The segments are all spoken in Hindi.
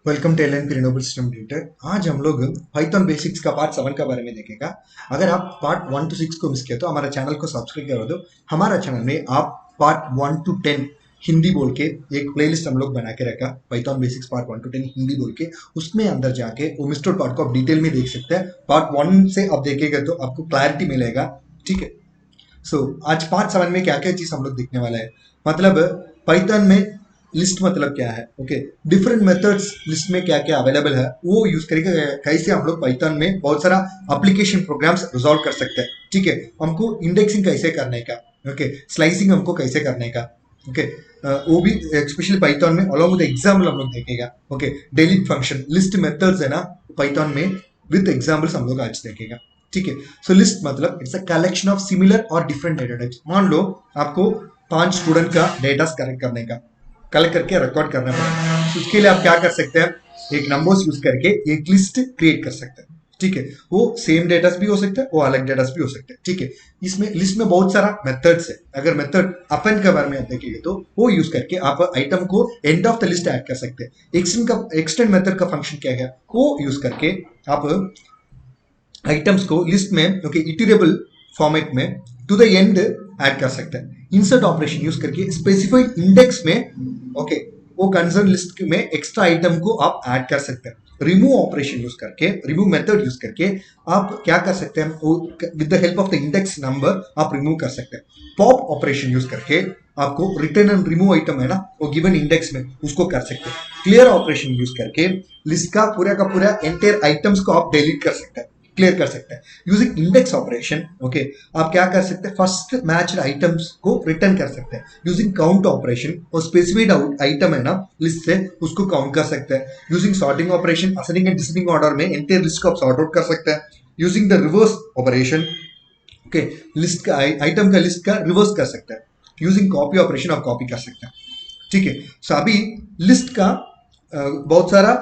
Welcome to LNP renewable system tutor. आज हम लोग पाइथन बेसिक्स का पार्ट 7 का बारे में देखेगा। अगर आप पार्ट 1 to 6 को मिस किया तो हमारा चैनल को सब्सक्राइब करो दो। हमारा चैनल में आप पार्ट 1 to 10 हिंदी बोल के एक प्लेलिस्ट हम लोग बना के रखा, Python basics part 1 to 10 Hindi बोल के। उसमें अंदर जाके वो मिस्टर पार्ट को आप डिटेल में देख सकते हैं। पार्ट 1 से आप देखेगा तो आपको क्लैरिटी मिलेगा। ठीक है। आज पार्ट 7 में क्या क्या चीज हम लोग देखने वाला है, मतलब पाइथन में लिस्ट मतलब क्या है। ओके, डिफरेंट मेथड्स लिस्ट में क्या क्या अवेलेबल है वो यूज करके कैसे हम लोग पाइथन में बहुत सारा एप्लीकेशन प्रोग्राम्स रिजॉल्व कर सकते हैं। ठीक है, हमको इंडेक्सिंग कैसे करने का, ओके, स्लाइसिंग हमको कैसे करने का। ओके, वो भी स्पेशली पाइथन में अलॉन्ग विद एग्जाम्पल हम लोग देखेगा। Okay, delete function list methods है ना पाइथन में, विद एग्जाम्पल्स हम लोग आज देखेगा। ठीक है। लिस्ट मतलब it's a collection of similar और डिफरेंट डेटा टाइप्स। मान लो आपको 5 स्टूडेंट का डेटा कलेक्ट करके रिकॉर्ड करना पड़ेगा। उसके लिए आप क्या कर सकते हैं, एक नंबर्स यूज करके एक लिस्ट क्रिएट कर सकते हैं। ठीक है, वो सेम डेटास भी हो सकते हैं, वो अलग डेटास भी हो सकते हैं। ठीक है, इसमें लिस्ट में बहुत सारा मेथड्स है। अगर मेथड अपेंड के बारे में आप देखेंगे तो वो यूज करके आप आइटम को end of the list add कर सकते हैं। एक्सटेंड मेथड का फंक्शन क्या है, वो यूज करके आप आइटम्स को लिस्ट में ओके इटरेबल फॉर्मेट में टू द एंड ऐड कर सकते हैं। इंसर्ट ऑपरेशन यूज करके स्पेसिफाइड इंडेक्स में ओके वो कंसर्न लिस्ट में एक्स्ट्रा आइटम को आप ऐड कर सकते हैं। रिमूव ऑपरेशन यूज करके, रिमूव मेथड यूज करके आप क्या कर सकते हैं, with the help of the index number आप रिमूव कर सकते हैं। पॉप ऑपरेशन यूज करके आपको रिटर्न एंड रिमूव आइटम है ना वो गिवन इंडेक्स में उसको कर सकते हैं। क्लियर ऑपरेशन यूज करके लिस्ट का पूरा एंटायर आइटम्स को आप डिलीट कर सकते हैं, क्लियर कर सकते हैं। यूजिंग इंडेक्स ऑपरेशन ओके आप क्या कर सकते हैं, फर्स्ट मैच्ड आइटम्स को रिटर्न कर सकते हैं। यूजिंग काउंट ऑपरेशन और स्पेसिफाइड आइटम है ना लिस्ट से उसको काउंट कर सकते हैं। Using sorting operation ascending and descending order में एंटायर लिस्ट को आप सॉर्ट आउट कर सकते हैं। Using the reverse operation okay list का आइटम का लिस्ट का रिवर्स कर सकते हैं। यूजिंग कॉपी ऑपरेशन आप कॉपी कर सकते हैं। ठीक है, अभी लिस्ट का बहुत सारा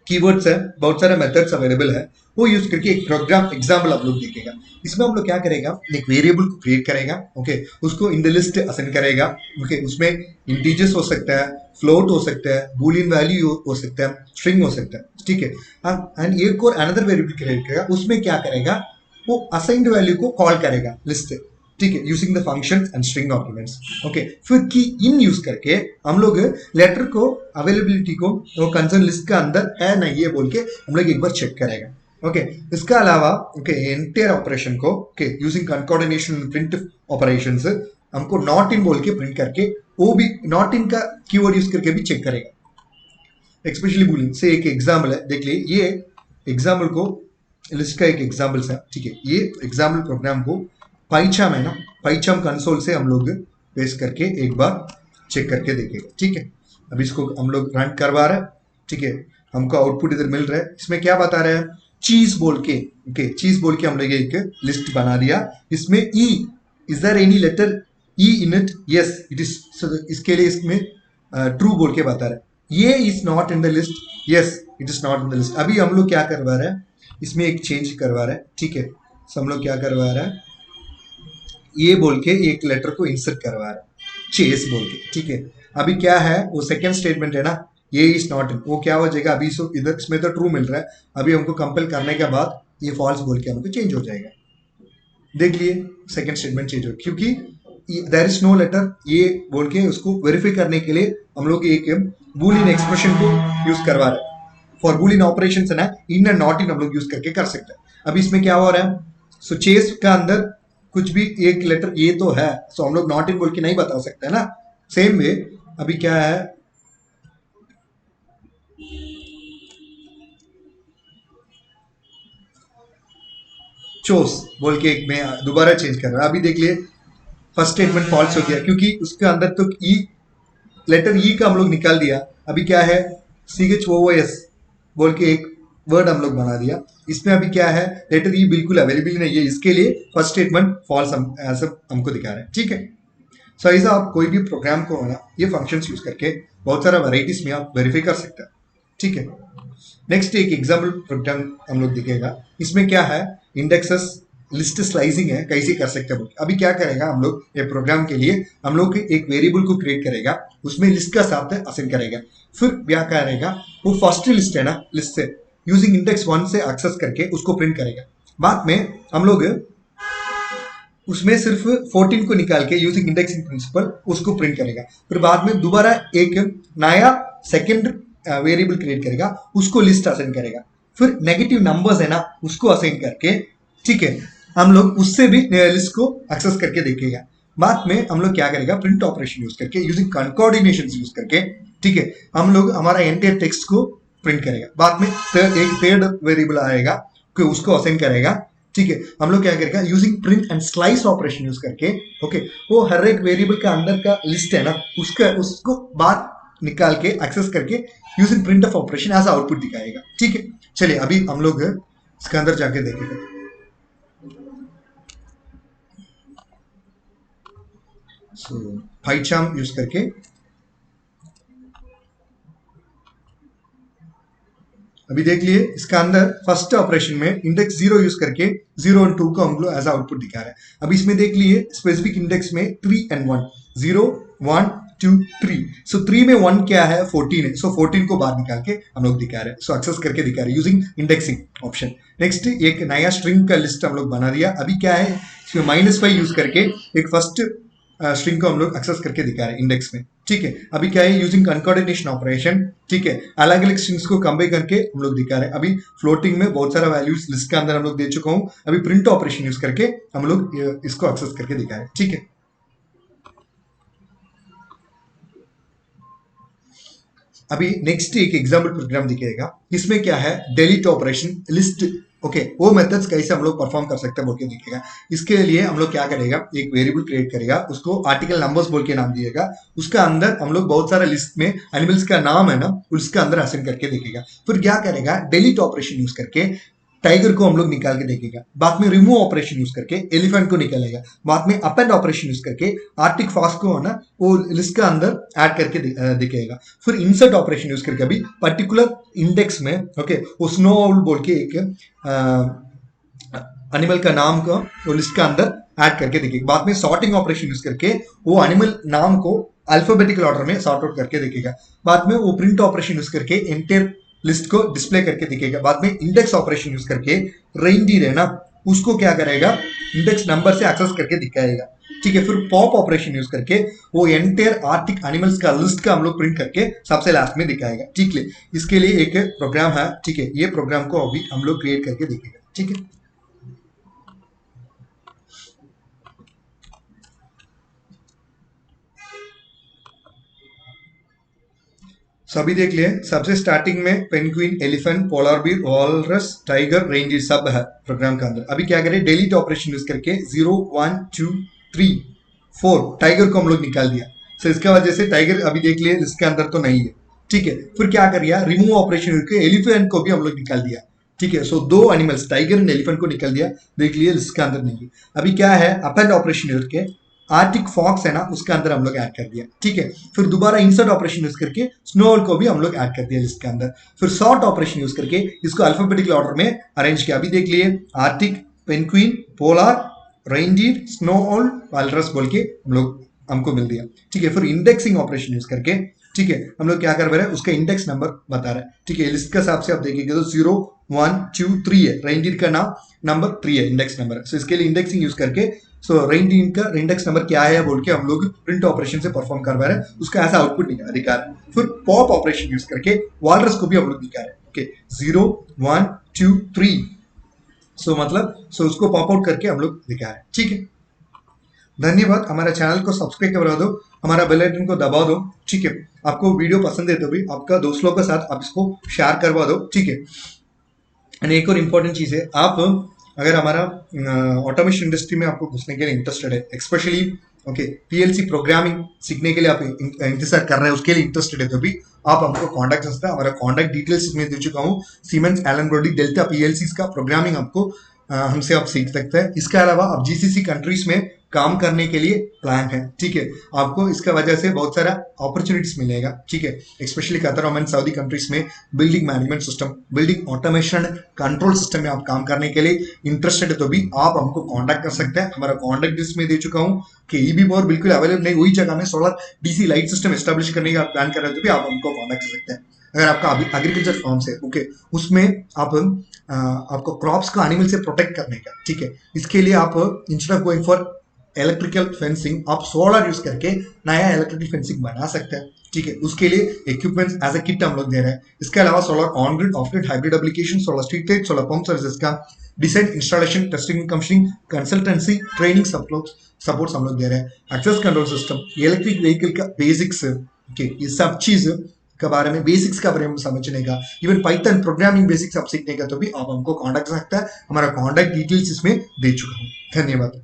कीवर्ड्स है, बहुत सारे मेथड्स अवेलेबल है, वो यूज करके एक प्रोग्राम एग्जाम्पल आप लोग देखेगा। इसमें हम लोग क्या करेगा, एक वेरिएबल को क्रिएट करेगा। ओके, उसको इन द लिस्ट असाइन करेगा। ओके, उसमें इंटीजर्स हो सकता है, फ्लोट हो सकता है, बूलियन वैल्यू हो सकता है, स्ट्रिंग हो सकता है। ठीक है, एंड एक और अनदर वेरिएबल क्रिएट करेगा। उसमें क्या करेगा, वो असाइंड वैल्यू को कॉल करेगा लिस्ट से। ठीक है, using the function and string arguments. Okay, फिर की इन यूज करके हम लोग लेटर को अवेलेबिलिटी को वो कंसर्न लिस्ट का अंदर है नहीं ये बोल के हम लोग एक बार चेक करेगा। ओके, इसका अलावा ओके एंटायर ऑपरेशन को ओके यूजिंग कंकॉर्डिनेशन प्रिंट ऑपरेशंस हमको नॉट इन बोल के प्रिंट करके वो भी नॉट इन का कीवर्ड यूज करके भी चेक करेगा। एक्सपेशली बूलियन से एक एग्जाम्पल है, देख लिए ये एग्जाम्पल को लिस्ट का एक एग्जाम्पल है। ठीक है, ये एग्जाम्पल प्रोग्राम को पाइचाम है ना, पाइचाम कंसोल से हम लोग पेस्ट करके एक बार चेक करके देखेंगे। ठीक है, अब इसको हम लोग रन करवा रहे हैं। ठीक है, हमको आउटपुट इधर मिल रहा है। इसमें क्या बता रहे हैं, चीज बोल के ओके चीज बोल के हम लोग एक लिस्ट बना दिया। इसमें E is there any letter E in it, yes it is. इसके लिए इसमें ट्रू बोल के बता रहा है। ये is not in the list, yes it is not in the list. अभी हम लोग क्या करवा रहे हैं, इसमें एक चेंज करवा रहे हैं। ठीक है, हम लोग क्या करवा रहे हैं, ये बोल के एक लेटर को इंसर्ट करवा रहा है, चेस बोल के। ठीक है, अभी क्या है वो सेकंड स्टेटमेंट है ना, ये इज नॉट इन, वो क्या हो जाएगा, अभी इधर इसमें तो ट्रू मिल रहा है, अभी हमको कंपेल करने के बाद ये फॉल्स बोल के हमको चेंज हो जाएगा। देख लिए सेकंड स्टेटमेंट चेंज हो, क्योंकि देयर इज नो लेटर ये बोल के उसको वेरीफाई करने के लिए हम लोग एक बूलियन एक्सप्रेशन को यूज करवा रहे हैं। फॉर बूलियन ऑपरेशन है ना, इन एंड नॉट इन हम लोग यूज करके कर सकते हैं। अभी इसमें क्या हो रहा है, चेस का अंदर कुछ भी एक लेटर ये तो है, सो हम लोग नॉट इन बोल के नहीं बता सकते है ना। सेम वे अभी क्या है, चोस बोल के एक मैं दोबारा चेंज कर रहा हूं। अभी देख लिए फर्स्ट स्टेटमेंट फॉल्स हो गया, क्योंकि उसके अंदर तो ई लेटर ई का हम लोग निकाल दिया। अभी क्या है, सी एच ओ एस बोल के एक वर्ड हम लोग बना दिया। इसमें अभी क्या है, लेटर ई बिल्कुल अवेलेबल नहीं है, इसके लिए फर्स्ट स्टेटमेंट फॉल्स हम ऐसा हमको दिखा रहे हैं। ठीक है, सो ऐसा आप कोई भी प्रोग्राम को ना ये फंक्शंस यूज करके बहुत सारा वैरायटीज में आप वेरीफाई कर सकते हैं। ठीक है, नेक्स्ट एक एग्जाम्पल प्रोग्राम हम लोग दिखेगा। इसमें क्या है, इंडेक्सेस लिस्ट स्लाइसिंग है कैसे कर सकते हैं। अभी क्या करेगा हम लोग ये प्रोग्राम के लिए हम लोग एक वेरिएबल को क्रिएट करेगा, उसमें लिस्ट का साथ असाइन करेगा। फिर क्या करेगा, वो फर्स्ट लिस्ट है ना, लिस्ट से यूजिंग इंडेक्स 1 से एक्सेस करके उसको प्रिंट करेगा। बाद में हम लोग उसमें सिर्फ 14 को निकाल के यूजिंग इंडेक्सिंग प्रिंसिपल उसको प्रिंट करेगा। फिर बाद में दोबारा एक नया सेकंड वेरिएबल क्रिएट करेगा, उसको लिस्ट असाइन करेगा। फिर नेगेटिव नंबर्स है ना, उसको असाइन करके ठीक है हम लोग उससे भी लिस्ट को एक्सेस करके देखेगा। बाद में हम लोग क्या करेगा, प्रिंट ऑपरेशन यूज करके यूजिंग कंकॉर्डिनेशन यूज करके ठीक है हम लोग हमारा एंटायर टेक्स्ट को प्रिंट करेगा। बाद में एक थर्ड वेरिएबल आएगा कि उसको असाइन करेगा। ठीक है हम लोग क्या करेगा, using print and slice operation use करके ओके वो हर एक वेरिएबल का अंदर का लिस्ट है ना, उसको बाहर निकाल के एक्सेस करके using print of operation as output दिखाएगा। ठीक है चलिए अभी हम लोग इसके अंदर जाके देखेंगे। सो पाइचार्म यूज करके अभी देख लिए इसका अंदर फर्स्ट ऑपरेशन में इंडेक्स 0 यूज करके 0 और 2 को हम लोग एज आउटपुट दिखा रहे हैं। अभी इसमें देख लिए स्पेसिफिक इंडेक्स में 3 and 1 0 1 2 3। सो 3 में 1 क्या है, 14 है। सो 14 को बाहर निकाल के हम लोग दिखा रहे हैं, सो एक्सेस करके दिखा रहे हैं यूजिंग इंडेक्सिंग ऑप्शन। नेक्स्ट एक नया स्ट्रिंग का लिस्ट हम लोग बना दिया। अभी क्या है, इसमें -5 यूज करके एक फर्स्ट स्ट्रिंग को हम लोग एक्सेस करके दिखा रहे हैं इंडेक्स में। ठीक है अभी क्या है, यूजिंग कंकॉर्डिनेशन ऑपरेशन ठीक है अलग अलग स्ट्रिंग्स को कंबाइन करके हम लोग दिखा रहे हैं। अभी फ्लोटिंग में बहुत सारा वैल्यूज लिस्ट के अंदर हम लोग दे चुका हूं। अभी प्रिंट ऑपरेशन यूज करके हम लोग इसको एक्सेस करके दिखा रहे हैं। ठीक है अभी नेक्स्ट एक एग्जाम्पल प्रोग्राम दिखेगा, इसमें क्या है, डिलीट ऑपरेशन लिस्ट ओके वो मेथड्स कैसे हम लोग परफॉर्म कर सकते हैं बोल के दिखेगा। इसके लिए हम लोग क्या करेगा, एक वेरिएबल क्रिएट करेगा, उसको आर्टिकल नंबर्स बोल के नाम दिएगा। उसका अंदर हम लोग बहुत सारा लिस्ट में एनिमल्स का नाम है ना, उसका अंदर असाइन करके देखेगा। फिर क्या करेगा, डिलीट ऑपरेशन यूज करके टाइगर को हम लोग निकाल के देखेगा। बाद में रिमूव ऑपरेशन यूज करके एलिफेंट को निकालेगा। बाद में अपेंड ऑपरेशन यूज करके आर्टिक फॉक्स को है ना वो लिस्ट का अंदर ऐड करके दिखेगा। फिर इंसर्ट ऑपरेशन यूज करके अभी पर्टिकुलर इंडेक्स में ओके वो स्नो आउल बोल के एक एनिमल का नाम को वो लिस्ट का अंदर ऐड करके देखेगा। बाद में सॉर्टिंग ऑपरेशन यूज करके वो एनिमल नाम को अल्फाबेटिकल ऑर्डर में सॉर्ट आउट करके देखेगा। बाद में वो प्रिंट ऑपरेशन यूज करके एंटायर लिस्ट को डिस्प्ले करके दिखेगा। बाद में इंडेक्स ऑपरेशन यूज करके रेनडीर है ना उसको क्या करेगा, इंडेक्स नंबर से एक्सेस करके दिखाएगा। ठीक है फिर पॉप ऑपरेशन यूज करके वो एंटायर आर्टिक एनिमल्स का लिस्ट का हम लोग प्रिंट करके सबसे लास्ट में दिखाएगा। ठीक है इसके लिए एक प्रोग्राम है। ठीक है ये प्रोग्राम को अभी हम लोग क्रिएट करके देखेगा। ठीक है सभी देख लिए, सबसे स्टार्टिंग में penguin, elephant, polar bear, walrus, tiger, ranger सब है प्रोग्राम के अंदर। अभी क्या करें, डिलीट ऑपरेशन यूज करके 0 1 2 3 4 टाइगर को हम लोग निकाल दिया। सो इसका वजह से टाइगर अभी देख लिए लिस्ट के अंदर तो नहीं है। ठीक है फिर क्या कर दिया, रिमूव ऑपरेशन करके एलिफेंट को भी हम लोग निकाल दिया। ठीक है सो दो एनिमल्स टाइगर एंड एलिफेंट को निकाल दिया, देख लिए लिस्ट के अंदर नहीं है। अभी क्या है, अपेंड ऑपरेशन करके आर्टिक फॉक्स है ना उसके अंदर हम लोग ऐड कर दिया। ठीक है फिर दोबारा इंसर्ट ऑपरेशन यूज करके स्नोवॉल को भी हम लोग ऐड कर दिया लिस्ट के अंदर। फिर सॉर्ट ऑपरेशन यूज करके इसको अल्फाबेटिकल ऑर्डर में अरेंज किया। अभी देख लिए Arctic, penguin, polar, reindeer, snowball, walrus बोल के हम लोग हमको मिल दिया। ठीक है फिर इंडेक्सिंग ऑपरेशन यूज करके ठीक है हम लोग क्या कर रहे हैं, उसका इंडेक्स नंबर बता रहे हैं। ठीक है लिस्ट के हिसाब से आप देखेंगे तो 0 1 2 3 है, रेनडीर का नाम नंबर 3 है, इंडेक्स नंबर। सो इसके लिए इंडेक्सिंग यूज करके सो रेनडीर का इंडेक्स नंबर क्या है बोल के हम लोग प्रिंट ऑपरेशन से परफॉर्म करवा रहे हैं, उसका ऐसा आउटपुट दिखा रहे हैं। फिर पॉप ऑपरेशन यूज करके वालरस को भी हम लोग दिखा रहे हैं। ओके 0 1 2 3 सो मतलब सो उसको पॉप आउट करके हम लोग दिखा रहे हैं। ठीक है धन्यवाद, हमारे चैनल को सब्सक्राइब करवा दो, हमारा बेल आइकन को दबा दो। ठीक है आपको वीडियो पसंद है तो भी आपका दोस्तों के साथ आप इसको शेयर करवा दो। ठीक है एंड एक और इम्पोर्टेंट चीज़ है, आप अगर हमारा ऑटोमेशन इंडस्ट्री में आपको घुसने के लिए इंटरेस्टेड है, एक्सपेशली ओके पीएलसी प्रोग्रामिंग सीखने के लिए आप इंतजार कर रहे हैं, उसके लिए इंटरेस्टेड है तो भी आप हमको कॉन्टैक्ट कर सकते हैं। हमारा कॉन्टैक्ट डिटेल्स इसमें दे चुका हूँ। Siemens, Allen Bradley, Delta PLC का प्रोग्रामिंग आपको हमसे आप सीख सकते हैं। इसके अलावा आप जीसीसी कंट्रीज में काम करने के लिए प्लान है, ठीक है। आपको इसका वजह से बहुत सारा अपॉर्चुनिटीज मिलेगा, ठीक है। Specially Qatar Oman Saudi countries में building management system, building automation control system में आप काम करने के लिए इंटरेस्टेड है तो भी आप हमको कांटेक्ट कर सकते हैं। हमारा कांटेक्ट लिस्ट में दे चुका हूँ कि ईबी पावर बिल्कुल अवेलेबल नहीं, वही जगह में solar DC light system establish करने का प्लान कर रहे हो तो भी आप हमको कांटेक्ट कर सकते हैं। अगर आपका एग्रीकल्चर फार्म्स है, ओके, उसमें आप आपको क्रॉप्स को एनिमल से प्रोटेक्ट करने का, ठीक है, इसके लिए आप instead of going for electrical fencing आप सोलर यूज करके नया इलेक्ट्रिकल फेंसिंग बना सकते हैं, ठीक है। उसके लिए इक्विपमेंट्स एज ए किट हम लोग दे रहे हैं। इसके अलावा solar on grid, off grid, hybrid application, solar street light, solar pump services का design, installation, testing, commissioning, consultancy, training support हम लोग दे रहे हैं। Access control system, electric vehicle का बेसिक्स, ओके, ये सब चीज के बारे में, बेसिक्स के बारे में समझने का, इवन पाइथन प्रोग्रामिंग बेसिक्स आप सीखने का तो भी आप हमको कांटेक्ट कर सकते हैं। हमारा कांटेक्ट डिटेल्स इसमें दे चुका हूँ। धन्यवाद।